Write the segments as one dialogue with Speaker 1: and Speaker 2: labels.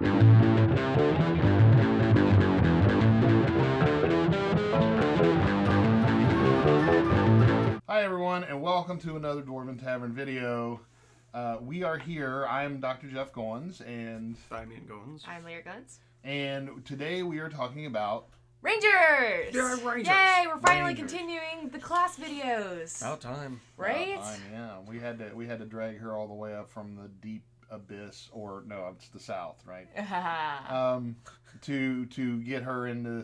Speaker 1: Hi everyone, and welcome to another Dwarven Tavern video. We are here. I'm Dr. Jeff Goins, and
Speaker 2: I'm Ian Goins.
Speaker 3: I'm Lear Guns.
Speaker 1: And today we are talking about
Speaker 3: Rangers!
Speaker 2: Yeah, Rangers!
Speaker 3: Yay, we're finally
Speaker 1: Rangers.
Speaker 3: continuing the class videos.
Speaker 2: About time.
Speaker 3: Right?
Speaker 1: yeah, we had to drag her all the way up from the deep abyss, or no, it's the south, right? To get her into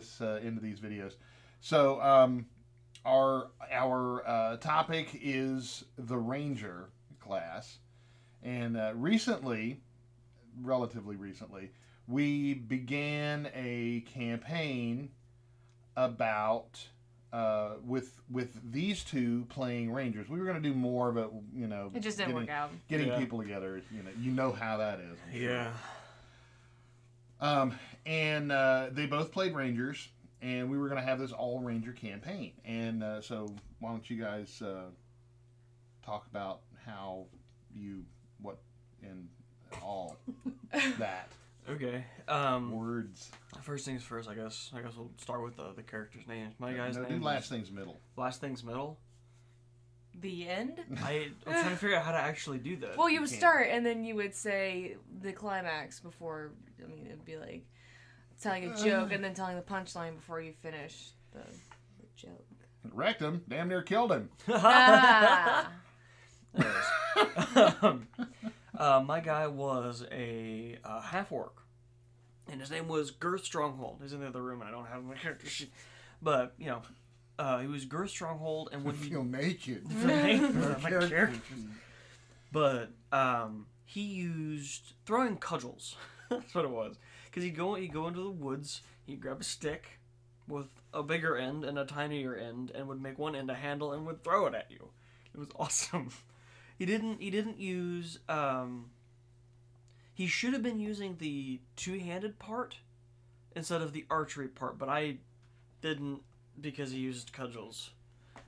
Speaker 1: these videos. So our topic is the Ranger class, and relatively recently, we began a campaign about with these two playing Rangers. We were going to do more of it,
Speaker 3: It just didn't work out.
Speaker 1: Getting people together, you know how that is.
Speaker 2: Yeah.
Speaker 1: And they both played Rangers, and we were going to have this all Ranger campaign. And so why don't you guys talk about how what and all that.
Speaker 2: Okay.
Speaker 1: Words.
Speaker 2: First things first, I guess we'll start with the character's names. My guy's
Speaker 1: do
Speaker 2: name.
Speaker 1: last things middle.
Speaker 2: Last things middle.
Speaker 3: The end?
Speaker 2: I'm trying to figure out how to actually do that.
Speaker 3: Well, you would start, and then you would say the climax before. I mean, it'd be like telling a joke and then telling the punchline before you finish the joke.
Speaker 1: Wrecked him. Damn near killed him.
Speaker 3: Ah.
Speaker 2: My guy was a half-orc, and his name was Girth Stronghold. He's in the other room, and I don't have my character sheet. But, he was Girth Stronghold, and when
Speaker 1: I feel naked.
Speaker 2: my character. But he used throwing cudgels. That's what it was. Because he'd go into the woods, he'd grab a stick with a bigger end and a tinier end, and would make one end a handle and would throw it at you. It was awesome. He didn't use, he should have been using the two-handed part instead of the archery part, but I didn't because he used cudgels.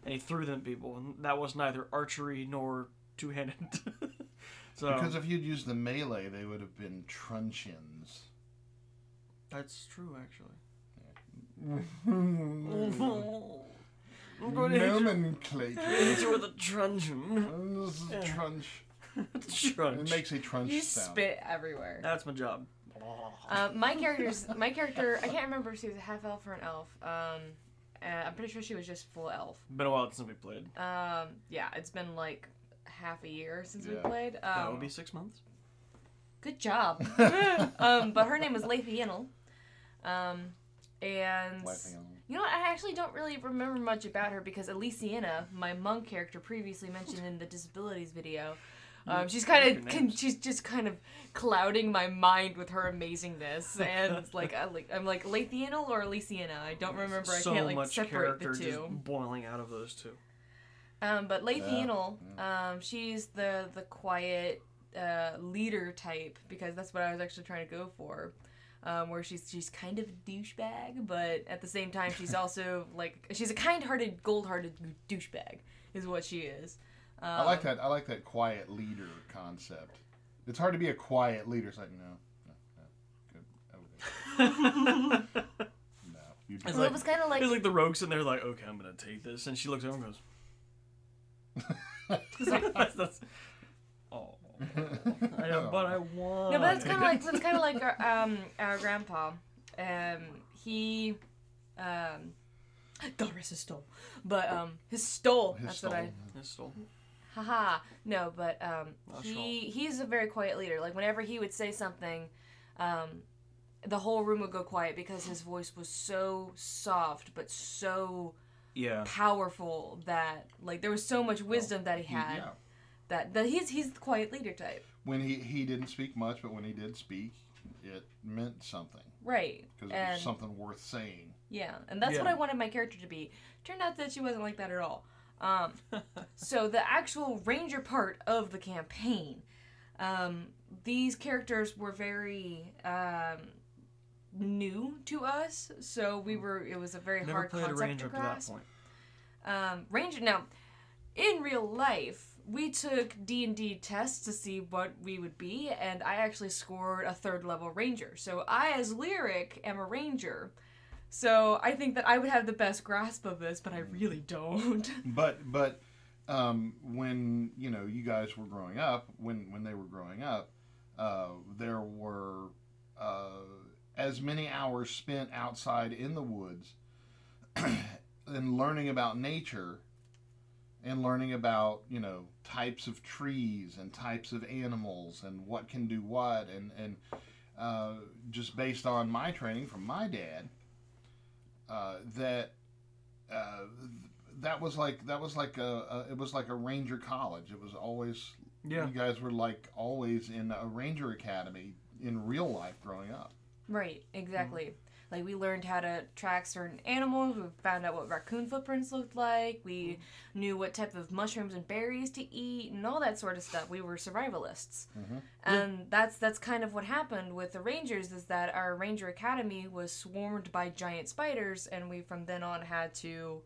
Speaker 2: And he threw them at people, and that was neither archery nor two-handed. So,
Speaker 1: because if you'd used the melee, they would have been truncheons.
Speaker 2: That's true, actually.
Speaker 1: Nomenclature.
Speaker 2: Hit you with a truncheon.
Speaker 1: This is trunch.
Speaker 2: Trunch.
Speaker 1: It makes a trunch
Speaker 3: You
Speaker 1: sound.
Speaker 3: spit everywhere.
Speaker 2: That's my job.
Speaker 3: My character, I can't remember if she was a half elf or an elf. I'm pretty sure she was just full elf.
Speaker 2: Been a while since we played.
Speaker 3: Yeah, it's been like half a year since we
Speaker 1: Yeah.
Speaker 3: played.
Speaker 2: That would be 6 months.
Speaker 3: Good job. But her name was Leithienel. And you know what? I actually don't really remember much about her because Elysiana, my monk character previously mentioned in the disabilities video, she's just kind of clouding my mind with her amazingness, and it's like I'm like Leithienel or Elysiana. I don't remember.
Speaker 2: So
Speaker 3: I can't
Speaker 2: much
Speaker 3: separate the
Speaker 2: character
Speaker 3: two.
Speaker 2: just boiling out of those two.
Speaker 3: But Leithienel, she's the quiet leader type because that's what I was actually trying to go for. Where she's kind of a douchebag, but at the same time she's also she's a kind-hearted, gold-hearted douchebag is what she is.
Speaker 1: I like that quiet leader concept. It's hard to be a quiet leader. It's like no, good, no. You
Speaker 3: It was kind of like
Speaker 2: It's like the rogues in there, like, okay, I'm gonna take this, and she looks over and goes, that's oh. But I want.
Speaker 3: no, but that's kind of like our grandpa. He God rest his soul, but his stole. That's what I.
Speaker 2: His stole.
Speaker 3: Haha. No, but he's a very quiet leader. Like whenever he would say something, the whole room would go quiet because his voice was so soft but so powerful that there was so much wisdom that he had. That he's the quiet leader type.
Speaker 1: When he didn't speak much, but when he did speak, it meant something.
Speaker 3: Right.
Speaker 1: Because it was something worth saying.
Speaker 3: Yeah, and that's what I wanted my character to be. Turned out that she wasn't like that at all. So the actual Ranger part of the campaign, these characters were very new to us, so it was a very hard concept to grasp. Ranger, now, in real life, we took D&D tests to see what we would be, and I actually scored a 3rd level ranger. So I, as Lyric, am a ranger. So I think that I would have the best grasp of this, but I really don't.
Speaker 1: But when you guys were growing up, when they were growing up, there were as many hours spent outside in the woods and learning about nature and learning about types of trees and types of animals and what can do what and just based on my training from my dad. That was like a ranger college. It was always you guys were like always in a ranger academy in real life growing up.
Speaker 3: Right, exactly. Mm-hmm. Like we learned how to track certain animals. We found out what raccoon footprints looked like. We knew what type of mushrooms and berries to eat and all that sort of stuff. We were survivalists, and that's kind of what happened with the Rangers. Is that our Ranger Academy was swarmed by giant spiders, and we from then on had to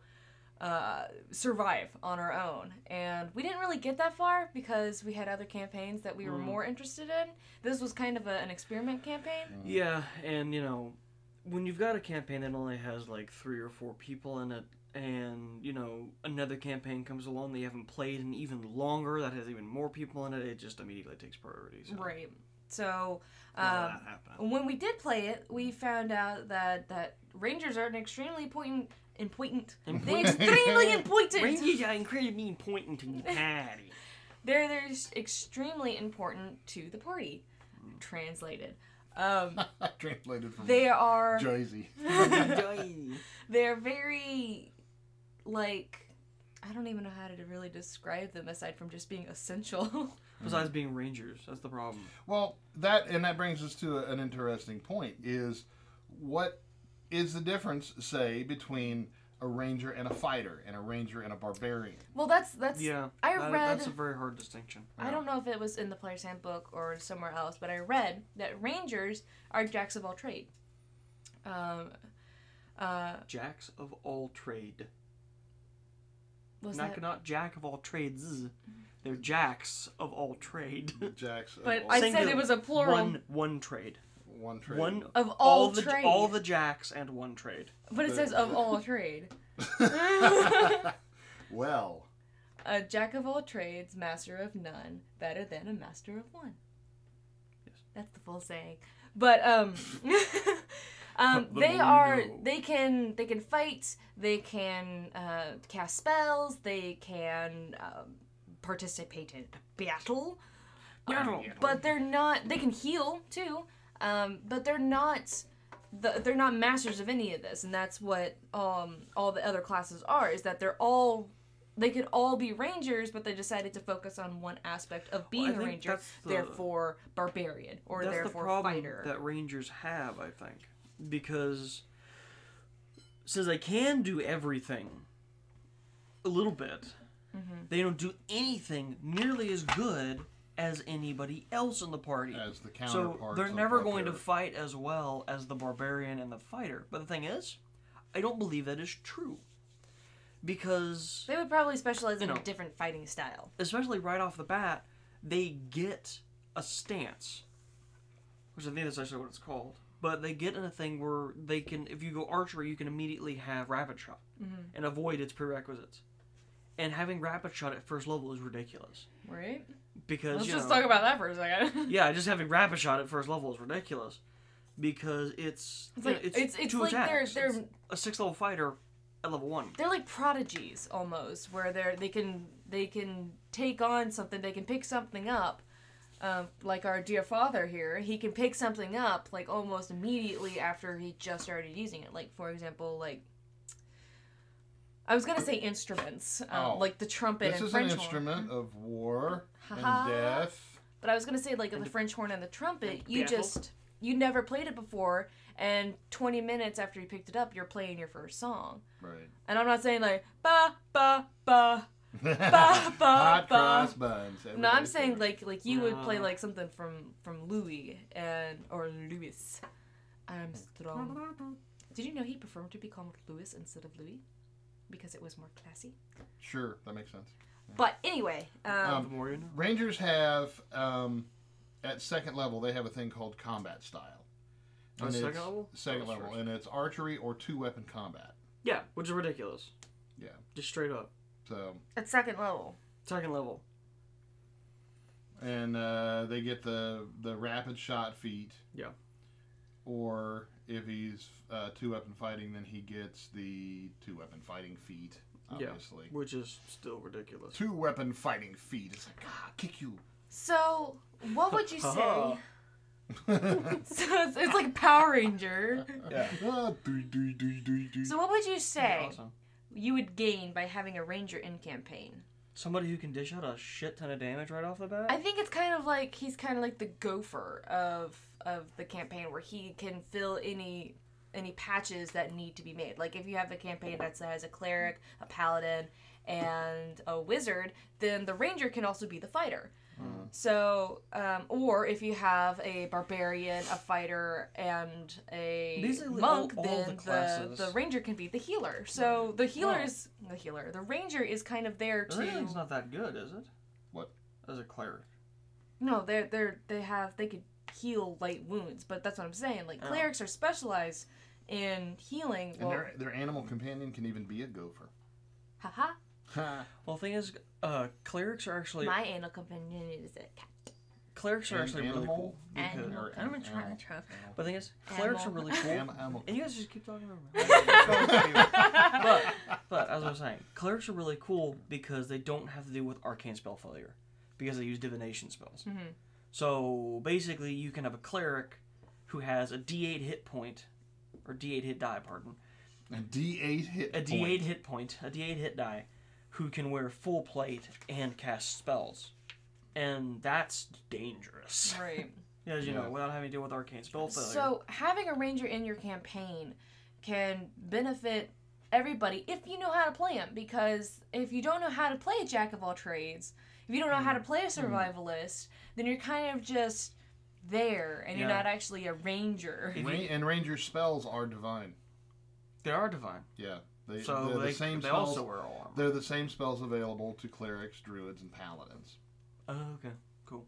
Speaker 3: survive on our own. And we didn't really get that far because we had other campaigns that we were more interested in. This was kind of an experiment campaign.
Speaker 2: Yeah, and when you've got a campaign that only has like 3 or 4 people in it, and another campaign comes along that you haven't played in even longer that has even more people in it, it just immediately takes priority. So.
Speaker 3: Right. So when we did play it, we found out that Rangers are an extremely important. They're extremely important.
Speaker 2: Rangers are incredibly important to the party.
Speaker 3: They're extremely important to the party. Translated.
Speaker 1: Translated from
Speaker 3: they are
Speaker 1: Jersey.
Speaker 3: They're very like I don't even know how to really describe them aside from just being essential.
Speaker 2: Besides being rangers, that's the problem.
Speaker 1: Well, that brings us to an interesting point. Is what is the difference, say, between a ranger and a fighter, and a ranger and a barbarian?
Speaker 3: Well, that's
Speaker 2: yeah.
Speaker 3: I read
Speaker 2: that's a very hard distinction.
Speaker 3: I don't know if it was in the player's handbook or somewhere else, but I read that rangers are jacks of all trade.
Speaker 2: Jacks of all trade.
Speaker 3: Not
Speaker 2: jack of all trades. They're jacks of all trade.
Speaker 1: Jacks.
Speaker 3: But I said it was a plural.
Speaker 2: One trade.
Speaker 1: One trade.
Speaker 2: One
Speaker 3: of all trade.
Speaker 2: All the jacks and one trade.
Speaker 3: But it says of all trade.
Speaker 1: Well.
Speaker 3: A jack of all trades, master of none, better than a master of one.
Speaker 2: Yes.
Speaker 3: That's the full saying. But they can fight, they can cast spells, they can participate in battle. But they're not. They can heal too. But they're not masters of any of this, and that's what all the other classes are. Is that they could all be rangers, but they decided to focus on one aspect of being a ranger. Therefore, barbarian or therefore fighter.
Speaker 2: That rangers have, I think, because since they can do everything a little bit, they don't do anything nearly as good as anybody else in the party.
Speaker 1: As the counterparts.
Speaker 2: So they're never going to fight as well as the barbarian and the fighter. But the thing is, I don't believe that is true. Because
Speaker 3: they would probably specialize in a different fighting style.
Speaker 2: Especially right off the bat, they get a stance. Which I think that's actually what it's called. But they get in a thing where they can, if you go archery, you can immediately have rapid shot. And avoid its prerequisites. And having rapid shot at first level is ridiculous.
Speaker 3: Right?
Speaker 2: Because
Speaker 3: let's just talk about that for a second.
Speaker 2: Yeah, just having rapid shot at first level is ridiculous. Because it's two
Speaker 3: like
Speaker 2: attacks.
Speaker 3: They're
Speaker 2: a 6th level fighter at level 1.
Speaker 3: They're like prodigies almost, where they can take on something, they can pick something up. Like our dear father here, he can pick something up like almost immediately after he just started using it. Like for example, like I was gonna say instruments, like the trumpet and French horn.
Speaker 1: This is an instrument of war and death.
Speaker 3: But I was gonna say like the French horn and the trumpet, you never played it before, and 20 minutes after you picked it up, you're playing your first song.
Speaker 1: Right.
Speaker 3: And I'm not saying like ba ba ba. Ba, ba,
Speaker 1: hot
Speaker 3: ba.
Speaker 1: cross buns.
Speaker 3: No, I'm saying like you would play like something from Louis or Louis Armstrong. Did you know he preferred to be called Louis instead of Louis because it was more classy?
Speaker 1: Sure, that makes sense.
Speaker 3: But anyway,
Speaker 2: The more you know.
Speaker 1: Rangers have at second level they have a thing called combat style.
Speaker 2: Oh,
Speaker 1: And
Speaker 2: second
Speaker 1: it's
Speaker 2: level?
Speaker 1: Second
Speaker 2: Oh,
Speaker 1: level,
Speaker 2: first.
Speaker 1: and it's archery or 2-weapon combat.
Speaker 2: Yeah, which is ridiculous.
Speaker 1: Yeah.
Speaker 2: Just straight up.
Speaker 1: So.
Speaker 3: at second level.
Speaker 2: Second level.
Speaker 1: And they get the rapid shot feat.
Speaker 2: Yeah.
Speaker 1: Or if he's 2-weapon fighting, then he gets the 2-weapon fighting feat. Obviously.
Speaker 2: Yeah, which is still ridiculous.
Speaker 1: 2-weapon fighting feat. It's like kick you.
Speaker 3: So, what would you say? So it's like Power Ranger.
Speaker 2: Yeah.
Speaker 3: So what would you say
Speaker 2: Awesome.
Speaker 3: you would gain by having a ranger in campaign?
Speaker 2: Somebody who can dish out a shit ton of damage right off the bat?
Speaker 3: I think it's kind of like he's kind of like the gopher of the campaign, where he can fill any patches that need to be made. Like if you have a campaign that has a cleric, a paladin, and a wizard, then the ranger can also be the fighter. So, or if you have a barbarian, a fighter, and a
Speaker 2: Basically,
Speaker 3: monk,
Speaker 2: all
Speaker 3: then
Speaker 2: the classes.
Speaker 3: the ranger can be the healer. So the healer is the healer. The ranger is kind of there
Speaker 2: The
Speaker 3: to.
Speaker 2: rating's not that good, is it?
Speaker 1: What?
Speaker 2: As a cleric.
Speaker 3: No, they could heal light wounds, but that's what I'm saying. Like clerics are specialized in healing.
Speaker 1: And
Speaker 3: Well,
Speaker 1: their animal companion can even be a gopher.
Speaker 3: haha.
Speaker 2: Well, the thing is, clerics are actually
Speaker 3: My animal companion is a cat.
Speaker 2: clerics are actually really
Speaker 1: Animal?
Speaker 2: cool. Because,
Speaker 3: Animal.
Speaker 1: Or
Speaker 3: I'm
Speaker 1: animal.
Speaker 3: trying to.
Speaker 2: but the thing is, clerics are really cool.
Speaker 1: Animal.
Speaker 2: And you guys just keep talking over me. but as I was saying, clerics are really cool because they don't have to deal with arcane spell failure because they use divination spells.
Speaker 3: Mm-hmm.
Speaker 2: So basically, you can have a cleric who has a D8 hit point, or D8 hit die, pardon.
Speaker 1: A D8 hit
Speaker 2: A
Speaker 1: point.
Speaker 2: D8 hit point, a D8 hit die, who can wear full plate and cast spells. And that's dangerous.
Speaker 3: Right.
Speaker 2: As you
Speaker 1: Yeah.
Speaker 2: know, without having to deal with arcane spell failure.
Speaker 3: So having a ranger in your campaign can benefit everybody if you know how to play them. Because if you don't know how to play a jack of all trades, if you don't know how to play a survivalist, then you're kind of just there, and you're
Speaker 2: Yeah.
Speaker 3: not actually a ranger.
Speaker 1: And ranger spells are divine.
Speaker 2: They are divine.
Speaker 1: Yeah. They're
Speaker 2: So
Speaker 1: the same
Speaker 2: they
Speaker 1: spells.
Speaker 2: also wear all armor.
Speaker 1: They're the same spells available to clerics, druids, and paladins.
Speaker 2: Oh, okay. Cool.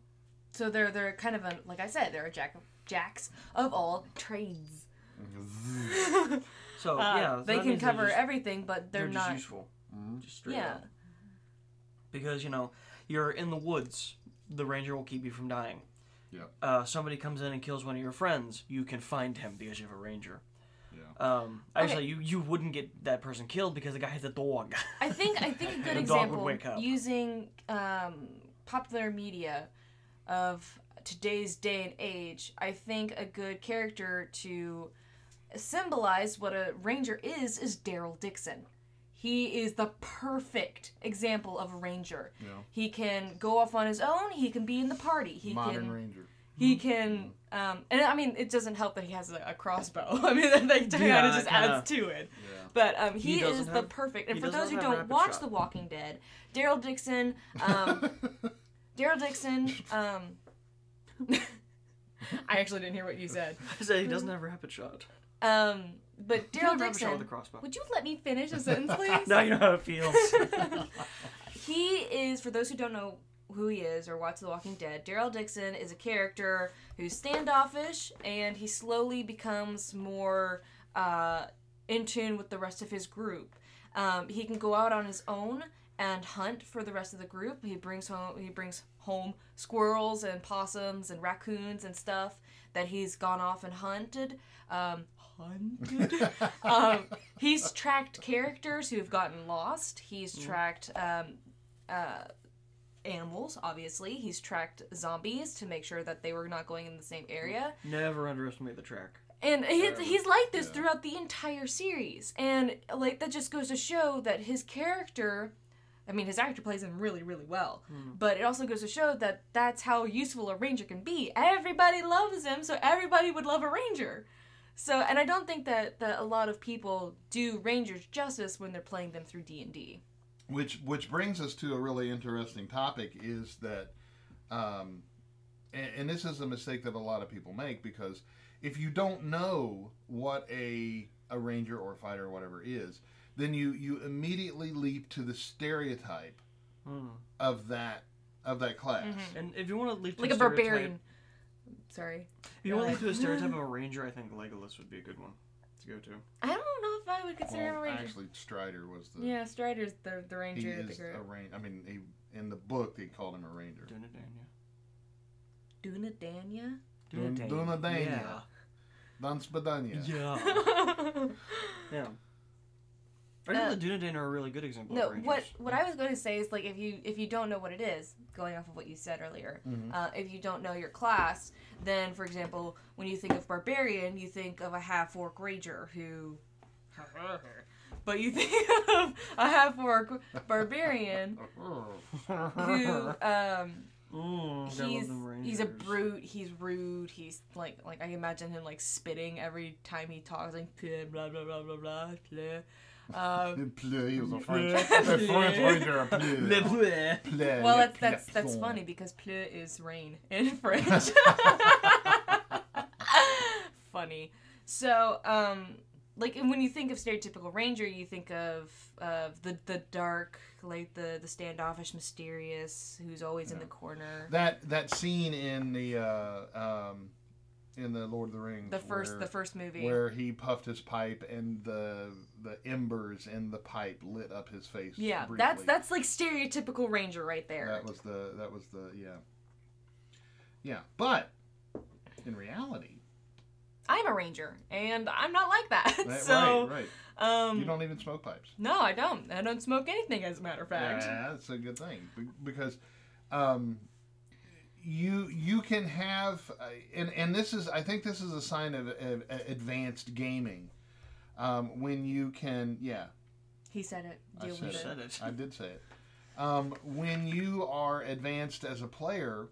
Speaker 3: So they're kind of a, like I said, they're jacks of all trades.
Speaker 2: So, yeah. So
Speaker 3: They
Speaker 2: that
Speaker 3: can
Speaker 2: means
Speaker 3: cover
Speaker 2: just,
Speaker 3: everything, but they're
Speaker 2: just
Speaker 3: not.
Speaker 2: useful. Just straight
Speaker 3: Yeah.
Speaker 2: up. Because, you're in the woods. The ranger will keep you from dying.
Speaker 1: Yeah.
Speaker 2: Somebody comes in and kills one of your friends. You can find him because you have a ranger.
Speaker 1: Yeah.
Speaker 2: Actually, you wouldn't get that person killed because the guy has a dog.
Speaker 3: I think a good
Speaker 2: The dog would
Speaker 3: example
Speaker 2: wake up.
Speaker 3: using popular media of today's day and age. I think a good character to symbolize what a ranger is Daryl Dixon. He is the perfect example of a ranger.
Speaker 1: Yeah.
Speaker 3: He can go off on his own. He can be in the party. He
Speaker 1: Modern
Speaker 3: can.
Speaker 1: ranger.
Speaker 3: He can, and I mean, it doesn't help that he has a crossbow. I mean, that kind of
Speaker 2: Yeah,
Speaker 3: just
Speaker 2: kinda.
Speaker 3: adds to it.
Speaker 1: Yeah.
Speaker 3: But he
Speaker 2: He doesn't
Speaker 3: is the
Speaker 2: have-
Speaker 3: perfect. And
Speaker 2: he
Speaker 3: for
Speaker 2: does
Speaker 3: those who
Speaker 2: not have
Speaker 3: don't
Speaker 2: rapid
Speaker 3: watch
Speaker 2: shot.
Speaker 3: The Walking Dead, Daryl Dixon, I actually didn't hear what you said.
Speaker 2: I said he doesn't have rapid shot.
Speaker 3: But
Speaker 2: He
Speaker 3: Daryl
Speaker 2: has rapid shot with a
Speaker 3: Dixon,
Speaker 2: crossbow.
Speaker 3: would you let me finish a sentence, please?
Speaker 2: Now you know how it feels.
Speaker 3: He is, for those who don't know who he is or watch The Walking Dead, Daryl Dixon is a character who's standoffish, and he slowly becomes more in tune with the rest of his group. He can go out on his own and hunt for the rest of the group. He brings home squirrels and possums and raccoons and stuff that he's gone off and hunted. He's tracked characters who have gotten lost. He's tracked animals, obviously. He's tracked zombies to make sure that they were not going in the same area.
Speaker 2: Never underestimate the track.
Speaker 3: And he's like this throughout the entire series. And like that just goes to show that his character, I mean, his actor plays him really, really well. But it also goes to show that that's how useful a ranger can be. Everybody loves him, so everybody would love a ranger. So, and I don't think that a lot of people do rangers justice when they're playing them through D&D.
Speaker 1: Which brings us to a really interesting topic is that, and this is a mistake that a lot of people make, because if you don't know what a ranger or a fighter or whatever is, then you immediately leap to the stereotype of that class.
Speaker 3: Mm-hmm.
Speaker 2: And if you want to lead to
Speaker 3: Like a barbarian. Sorry.
Speaker 2: If you want to lead to a stereotype of a ranger, I think Legolas would be a good one to go to.
Speaker 3: I don't know if I would consider him a ranger.
Speaker 1: Actually, Strider was the...
Speaker 3: Yeah, Strider's the ranger.
Speaker 1: He
Speaker 3: of the
Speaker 1: is
Speaker 3: group.
Speaker 1: a ranger. I mean, in the book, they called him a ranger.
Speaker 3: Dunadania?
Speaker 1: Dunadania.
Speaker 2: Yeah.
Speaker 1: Dunspadania.
Speaker 2: Yeah. Yeah. I think the Dunedain are a really good example of rangers.
Speaker 3: What I was going to say is, like, if you don't know what it is, going off of what you said earlier, if you don't know your class, then, for example, when you think of barbarian, you think of a half-orc ranger who... But you think of a half-orc barbarian who, he's a brute, he's rude, he's like I imagine him like spitting every time he talks, like blah blah blah blah blah blah.
Speaker 1: He was a French ranger.
Speaker 3: Well, that's funny because pleu is rain in French. Funny. So, like when you think of stereotypical ranger, you think of the dark, like the standoffish, mysterious, who's always in the corner.
Speaker 1: That scene in the Lord of the Rings,
Speaker 3: the first movie,
Speaker 1: where he puffed his pipe and the embers in the pipe lit up his face.
Speaker 3: Yeah,
Speaker 1: briefly.
Speaker 3: that's like stereotypical ranger right there.
Speaker 1: That was the yeah. But in reality,
Speaker 3: I'm a ranger, and I'm not like that. So,
Speaker 1: right. You don't even smoke pipes.
Speaker 3: No, I don't. I don't smoke anything, as a matter of fact.
Speaker 1: Yeah, that's a good thing because you can have and this is, I think this is a sign of advanced gaming when you can.
Speaker 3: He said it. Deal with it.
Speaker 1: I did say it. When you are advanced as a player,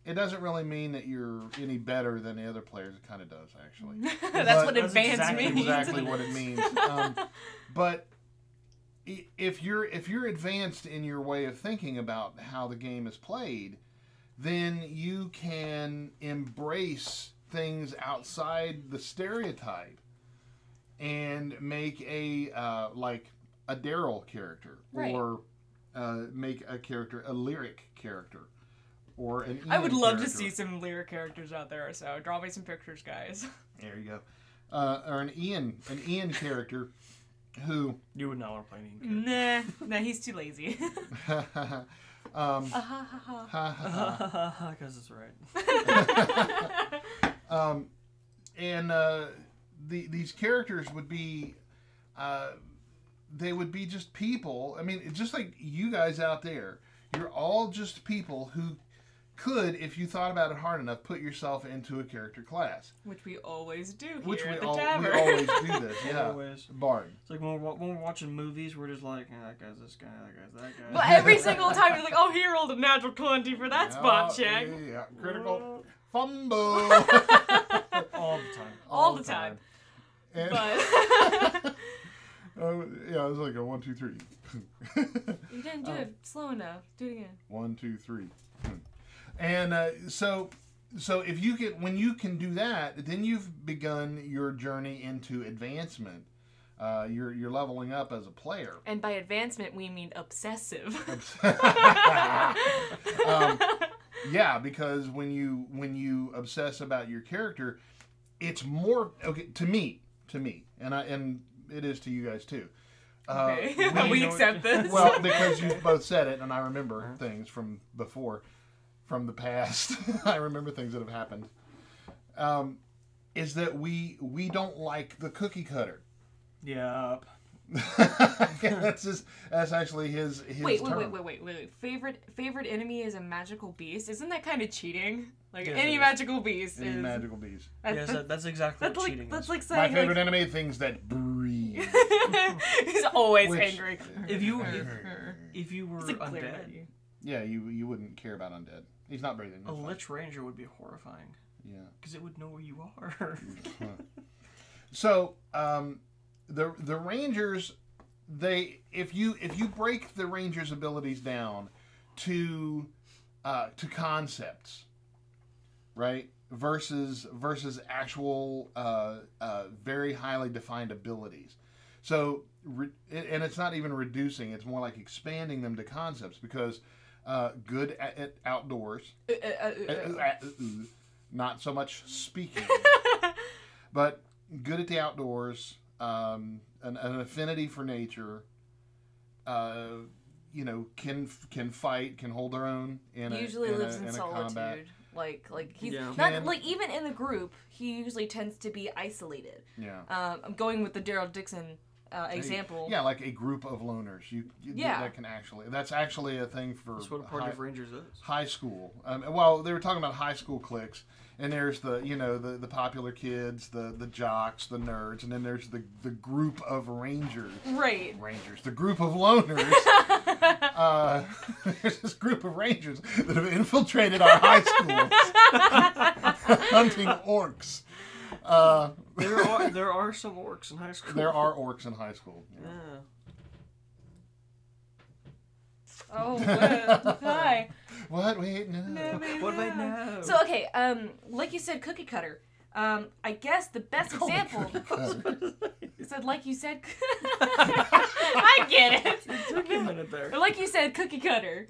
Speaker 1: it doesn't really mean that you're any better than the other players. It kind of does, actually.
Speaker 3: That's what advanced means.
Speaker 1: Exactly what it means. But if you're advanced in your way of thinking about how the game is played, then you can embrace things outside the stereotype and make a like a Daryl character,
Speaker 3: right.
Speaker 1: Or make a character a lyric character. Or an Ian
Speaker 3: I would love
Speaker 1: character.
Speaker 3: to see some lyric characters out there, so draw me some pictures, guys.
Speaker 1: There you go. Or an Ian character who...
Speaker 2: You would not want to play an Ian character.
Speaker 3: Nah, he's too lazy.
Speaker 2: Because it's right.
Speaker 1: And these characters would be... they would be just people. I mean, just like you guys out there. You're all just people who could, if you thought about it hard enough, put yourself into a character class.
Speaker 3: Which we always do here
Speaker 1: Which
Speaker 3: at the
Speaker 1: we
Speaker 3: tavern.
Speaker 1: always do this, yeah.
Speaker 2: Always.
Speaker 1: Bard.
Speaker 2: It's like when we're watching movies, we're just like, that guy's this guy, that guy's that guy.
Speaker 3: But every single time you're like, oh, he rolled a natural 20 for that spot check.
Speaker 1: Yeah, critical fumble.
Speaker 2: All the time.
Speaker 3: All the time.
Speaker 1: And,
Speaker 3: But...
Speaker 1: yeah, it was like a 1, 2, 3.
Speaker 3: You didn't do it slow enough. Do it again.
Speaker 1: 1, 2, 3. And so if you can, when you can do that, then you've begun your journey into advancement. You're leveling up as a player.
Speaker 3: And by advancement, we mean obsessive.
Speaker 1: Yeah, because when you obsess about your character, it's more to me, and it is to you guys too.
Speaker 3: Okay, we accept this.
Speaker 1: Well, because you both said it, and I remember things from before, from the past. I remember things that have happened. Is that we don't like the cookie cutter.
Speaker 2: Yep.
Speaker 1: That's actually his
Speaker 3: Wait.
Speaker 1: term.
Speaker 3: Wait. Favorite enemy is a magical beast. Isn't that kind of cheating? Like
Speaker 2: Yes,
Speaker 3: any magical beast.
Speaker 1: Any magical beast.
Speaker 2: Yes, that's exactly what cheating
Speaker 3: That's
Speaker 2: is.
Speaker 3: like saying
Speaker 1: My favorite enemy, things that breathe.
Speaker 3: He's always
Speaker 1: Which-
Speaker 3: angry.
Speaker 2: If you were
Speaker 3: It's like glaring at
Speaker 2: undead,
Speaker 3: you.
Speaker 1: Yeah, you wouldn't care about undead. He's not breathing.
Speaker 2: a Lich Ranger would be horrifying.
Speaker 1: Yeah.
Speaker 2: Because it would know where you are.
Speaker 1: So, the Rangers, if you break the Rangers' abilities down to concepts, right, versus actual very highly defined abilities. So, and it's not even reducing; it's more like expanding them to concepts because good at outdoors, not so much speaking, but good at the outdoors, an affinity for nature. Can fight, can hold their own.
Speaker 3: Usually lives in solitude. Combat. Like he's not like even in the group. He usually tends to be isolated.
Speaker 1: Yeah.
Speaker 3: I'm going with the Daryl Dixon example.
Speaker 1: Yeah, like a group of loners. That's actually a thing for.
Speaker 2: That's what a party of rangers is.
Speaker 1: High school. Well, they were talking about high school cliques. And there's the popular kids, the jocks, the nerds, and then there's the group of rangers.
Speaker 3: Right.
Speaker 1: Rangers. The group of loners. There's this group of rangers that have infiltrated our high schools, hunting orcs.
Speaker 2: There are some orcs in high school.
Speaker 1: There are orcs in high school.
Speaker 2: Yeah.
Speaker 3: Oh, what? Hi.
Speaker 1: What? Wait, no.
Speaker 2: What? Wait, no.
Speaker 3: So, okay, like you said, cookie cutter. I guess the best example... said, like you said... I get it.
Speaker 2: It took a minute there.
Speaker 3: Like you said, cookie cutter.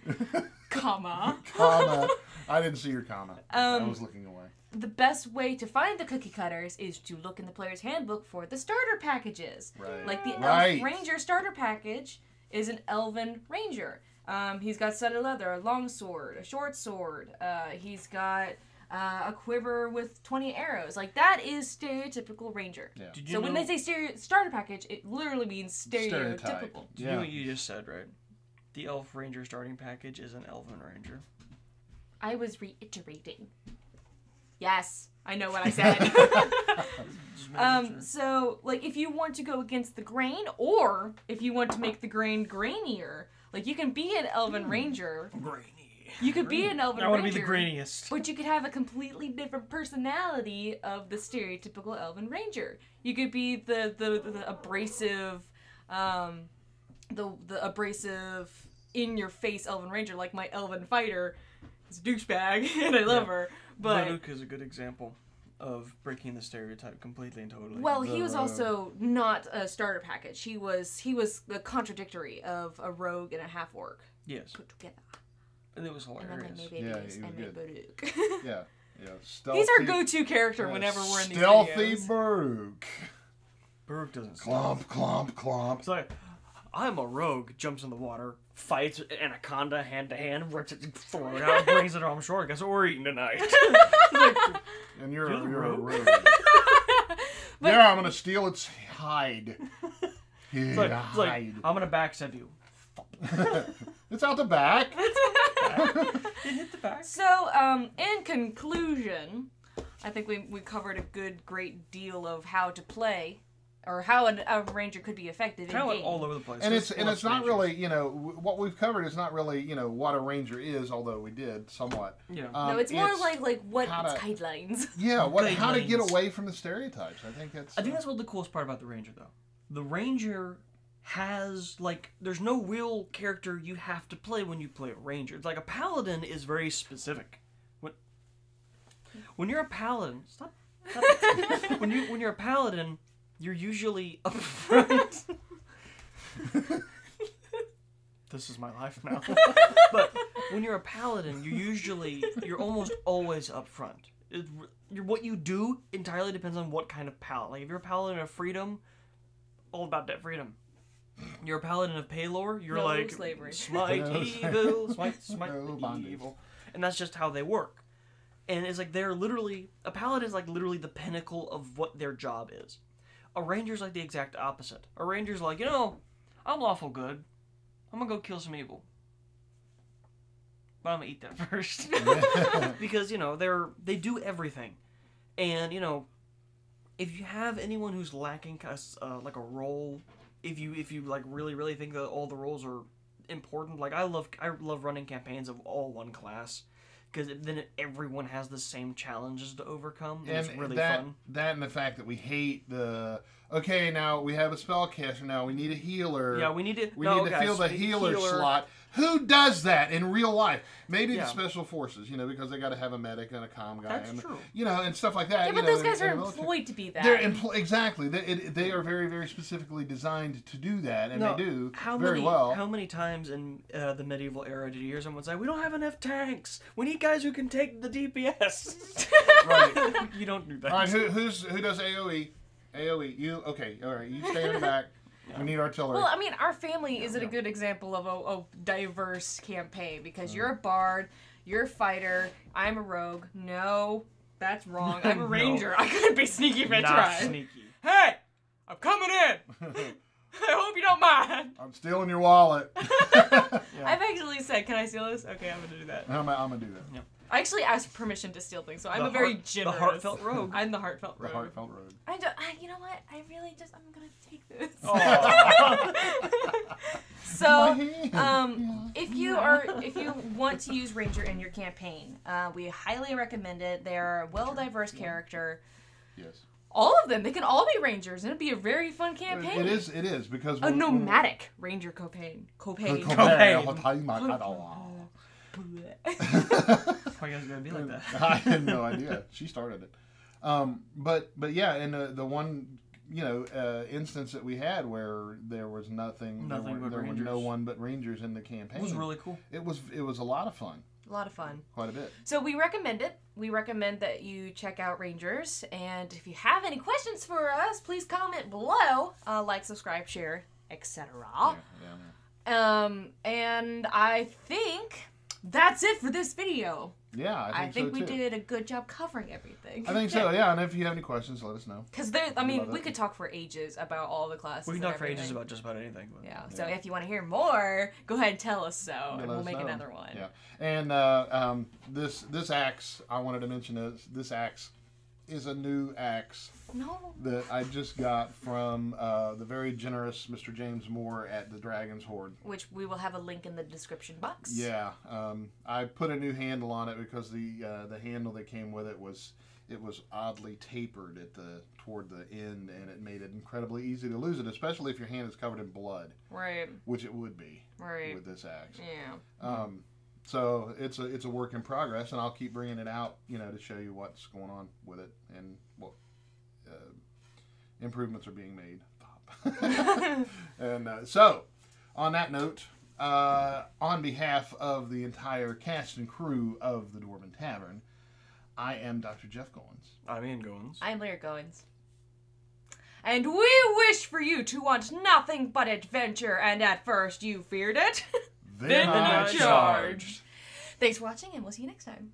Speaker 3: Comma.
Speaker 1: I didn't see your comma. I was looking away.
Speaker 3: The best way to find the cookie cutters is to look in the player's handbook for the starter packages.
Speaker 1: Right.
Speaker 3: Like the Elf Ranger starter package is an Elven Ranger. He's got studded leather, a long sword, a short sword. He's got a quiver with 20 arrows. Like, that is stereotypical Ranger. Yeah. So when they say starter package, it literally means stereotypical.
Speaker 2: Did you know what you just said, right? The Elf Ranger starting package is an Elven Ranger.
Speaker 3: I was reiterating. Yes, I know what I said. So, like, if you want to go against the grain, or if you want to make the grain grainier, like, you can be an Elven Ranger.
Speaker 2: Grainy.
Speaker 3: You could be an Elven Ranger.
Speaker 2: I want to be the grainiest.
Speaker 3: But you could have a completely different personality of the stereotypical Elven Ranger. You could be the abrasive, the abrasive, in-your-face Elven Ranger, like my Elven Fighter. It's a douchebag, and I love her. But
Speaker 2: Baruch is a good example of breaking the stereotype completely and totally.
Speaker 3: Well, he was also not a starter package. He was the contradictory of a rogue and a half-orc.
Speaker 2: Yes.
Speaker 3: Put together.
Speaker 2: And it was hilarious.
Speaker 1: He was good. Yeah.
Speaker 3: Stealthy, he's our go-to character whenever we're in these
Speaker 1: videos.
Speaker 3: Stealthy
Speaker 1: Baruch.
Speaker 2: Baruch doesn't
Speaker 1: Clomp.
Speaker 2: It's like, I'm a rogue, jumps in the water, fights anaconda hand to hand, rips it, throws it out, brings it on shore. Guess what we're eating tonight?
Speaker 1: And you're a rogue. I'm gonna steal its hide.
Speaker 2: It's like, I'm gonna backstab you.
Speaker 1: It's out the back.
Speaker 2: It hit the back.
Speaker 3: So, in conclusion, I think we covered a great deal of how to play. Or how a ranger could be effective in game.
Speaker 2: All over the place.
Speaker 1: And it's not really, what we've covered is not really, what a ranger is, although we did somewhat.
Speaker 3: Yeah. No, it's more like what its guidelines.
Speaker 1: Yeah, how to get away from the stereotypes. I think that's
Speaker 2: what the coolest part about the ranger, though. The ranger has, there's no real character you have to play when you play a ranger. It's like a paladin is very specific. When you're a paladin, stop. when you're a paladin, you're usually up front. This is my life now. But when you're a paladin, you're almost always up front. What you do entirely depends on what kind of paladin. Like, if you're a paladin of freedom, all about that freedom. You're a paladin of Paylor, you're like,
Speaker 3: slavery.
Speaker 2: Smite evil, smite evil. And that's just how they work. And it's like a paladin is like literally the pinnacle of what their job is. A ranger's like the exact opposite. A ranger's like, I'm lawful good. I'm gonna go kill some evil. But I'm gonna eat that first. Because, they do everything. And, if you have anyone who's lacking like a role, if you like really, really think that all the roles are important, like I love running campaigns of all one class. Because then everyone has the same challenges to overcome. And it's really fun.
Speaker 1: That and the fact that we hate the okay, now we have a spellcaster. Now we need a healer.
Speaker 2: Yeah, we need to.
Speaker 1: We need to fill the healer slot. Who does that in real life? Maybe the special forces, because they got to have a medic and a comm guy.
Speaker 2: That's true.
Speaker 1: And stuff like that.
Speaker 3: Yeah, but those guys are employed to be that.
Speaker 1: They're exactly. They are very, very specifically designed to do that, and they do very well.
Speaker 2: How many times in the medieval era did you hear someone say, "We don't have enough tanks. We need guys who can take the DPS."
Speaker 1: Right.
Speaker 2: You don't do that.
Speaker 1: All right. Who does AOE? AOE. You okay? All right. You stay in the back. We need artillery.
Speaker 3: Well, I mean, our family is a good example of a diverse campaign because you're a bard, you're a fighter, I'm a rogue. No, that's wrong. I'm a ranger. I couldn't be sneaky if I
Speaker 2: Not
Speaker 3: tried.
Speaker 2: sneaky.
Speaker 3: Hey, I'm coming in. I hope you don't mind.
Speaker 1: I'm stealing your wallet.
Speaker 3: I've actually said, "Can I steal this?" Okay, I'm gonna do that.
Speaker 1: I'm gonna do that.
Speaker 2: Yep.
Speaker 3: I actually asked permission to steal things, so I'm a very generous.
Speaker 2: The heartfelt rogue.
Speaker 3: I'm the heartfelt rogue.
Speaker 1: The heartfelt rogue.
Speaker 3: You know what? I really I'm gonna take this.
Speaker 2: Oh.
Speaker 3: So, if you want to use Ranger in your campaign, we highly recommend it. They're a well-diverse character.
Speaker 1: Yes.
Speaker 3: All of them, they can all be Rangers, and it'd be a very fun campaign.
Speaker 1: It is because
Speaker 3: a nomadic Ranger Copain.
Speaker 2: Why are you guys gonna be like that?
Speaker 1: I had no idea. She started it. But yeah, and the one instance that we had where there was nothing
Speaker 2: but
Speaker 1: there were
Speaker 2: Rangers.
Speaker 1: no one but Rangers in the campaign.
Speaker 2: It was really cool.
Speaker 1: It was a lot of fun.
Speaker 3: A lot of fun.
Speaker 1: Quite a bit.
Speaker 3: So we recommend it. We recommend that you check out Rangers. And if you have any questions for us, please comment below. Like, subscribe, share, etc.
Speaker 1: Yeah.
Speaker 3: And I think that's it for this video.
Speaker 1: Yeah,
Speaker 3: I think
Speaker 1: so
Speaker 3: we
Speaker 1: too.
Speaker 3: did a good job covering everything.
Speaker 1: I think so, yeah. And if you have any questions, let us know.
Speaker 3: Because we could talk for ages about all the classes.
Speaker 2: We can
Speaker 3: and
Speaker 2: talk for ages
Speaker 3: everything.
Speaker 2: about just about anything. But.
Speaker 3: Yeah. So if you want to hear more, go ahead and tell us so, and we'll make
Speaker 1: know.
Speaker 3: another one.
Speaker 1: Yeah. And this axe, I wanted to mention this axe is a new axe that I just got from the very generous Mr. James Moore at the Dragon's Hoard.
Speaker 3: Which we will have a link in the description box.
Speaker 1: Yeah. I put a new handle on it because the handle that came with it was oddly tapered toward the end, and it made it incredibly easy to lose it, especially if your hand is covered in blood.
Speaker 3: Right.
Speaker 1: Which it would be.
Speaker 3: Right.
Speaker 1: With this axe.
Speaker 3: Yeah.
Speaker 1: So it's a work in progress, and I'll keep bringing it out, to show you what's going on with it and what improvements are being made. And so, on that note, on behalf of the entire cast and crew of the Dwarven Tavern, I am Dr. Jeff Goins.
Speaker 2: I'm Ian Goins.
Speaker 3: I'm Lyra Goins. And we wish for you to want nothing but adventure, and at first you feared it.
Speaker 1: Then I charged.
Speaker 3: Thanks for watching, and we'll see you next time.